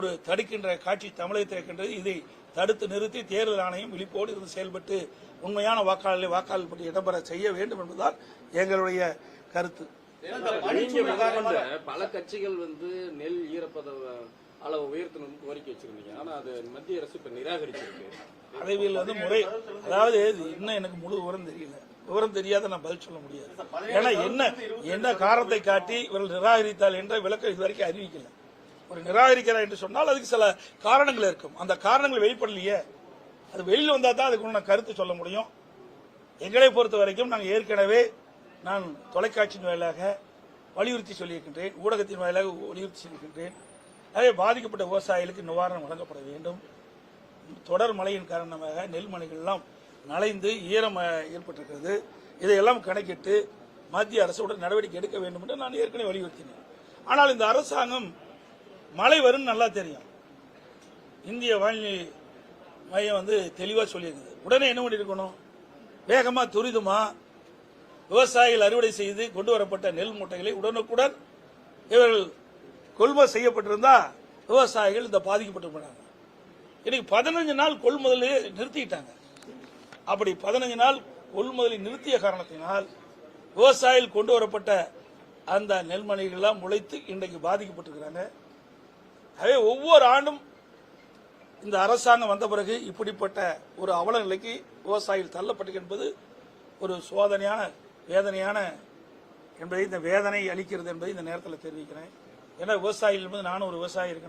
ஒரு தடுக்கின்ற காட்சி தமிழகத்தில் இருக்கின்றது. இதை தடுத்து நிறுத்தி தேர்தல் ஆணையம் விழிப்போடு இருந்து செயல்பட்டு உண்மையான வாக்காளர் பற்றி இடம்பெற செய்ய வேண்டும் என்பதுதான் எங்களுடைய கருத்து. பல கட்சிகள் நெல் ஈரப்பத அளவு உயர்த்தணும் கோரிக்கை வச்சிருந்தீங்க. ஆனா அது மத்திய அரசு இப்ப நிராகரிச்சிருக்கு. அறிவியல் முறை, அதாவது இன்னும் எனக்கு முழு விவரம் தெரியல. விவரம் தெரியாத நான் பதில் சொல்ல முடியாது. ஏன்னா என்ன காரணத்தை காட்டி இவர்கள் நிராகரித்தால் என்ற விளக்கம் இதுவரைக்கும் அறிவிக்கல. ஒரு நிராகரிக்கிறார் என்று சொன்னால் அதுக்கு சில காரணங்கள் இருக்கும். அந்த காரணங்கள் வெளிப்படலையே, அது வெளியில் வந்தா தான் அதுக்கு கருத்து சொல்ல முடியும். எங்களை பொறுத்த வரைக்கும் நாங்கள் ஏற்கனவே நான் தொலைக்காட்சியின் வாயிலாக வலியுறுத்தி சொல்லியிருக்கின்றேன், ஊடகத்தின் வாயிலாக வலியுறுத்தி சொல்லியிருக்கின்றேன். அதே பாதிக்கப்பட்ட விவசாயிகளுக்கு நிவாரணம் வழங்கப்பட வேண்டும். தொடர் மழையின் காரணமாக நெல்மணிகள் எல்லாம் நனைந்து ஈரம் ஏற்பட்டிருக்கிறது. இதையெல்லாம் கணக்கிட்டு மத்திய அரசுடன் நடவடிக்கை எடுக்க வேண்டும் என்று நான் ஏற்கனவே வலியுறுத்தினேன். ஆனால் இந்த அரசாங்கம் மழை வரும் நல்லா தெரியும். இந்திய வானிலை மையம் தெளிவா சொல்லியிருக்குது. உடனே என்ன பண்ணிருக்கணும்? வேகமா துரிதமா விவசாயிகள் அறுவடை செய்து கொண்டு வரப்பட்ட நெல் மூட்டைகளை உடனுக்குடன் இவர்கள் கொள்முதல் செய்யப்பட்டிருந்தா விவசாயிகள் இந்த பாதிக்கப்பட்டிருப்பாங்க. இன்னைக்கு 15 நாள் கொள்முதலை நிறுத்திட்டாங்க. அப்படி 15 நாள் கொள்முதலை நிறுத்திய காரணத்தினால் விவசாயிகள் கொண்டு வரப்பட்ட அந்த நெல்மணிகள் எல்லாம் முளைத்து இன்றைக்கு பாதிக்கப்பட்டிருக்கிறாங்க. ஆகவே ஒவ்வொரு ஆண்டும் இந்த அரசாங்கம் வந்த பிறகு இப்படிப்பட்ட ஒரு அவல நிலைக்கு விவசாயிகள் தள்ளப்பட்டு என்பது ஒரு சோதனையான வேதனையான என்பதை இந்த வேதனை அளிக்கிறது என்பதை இந்த நேரத்தில் தெரிவிக்கிறேன். ஏன்னா விவசாயிகள் என்பது நானும் ஒரு விவசாயி இருக்கிறேன்.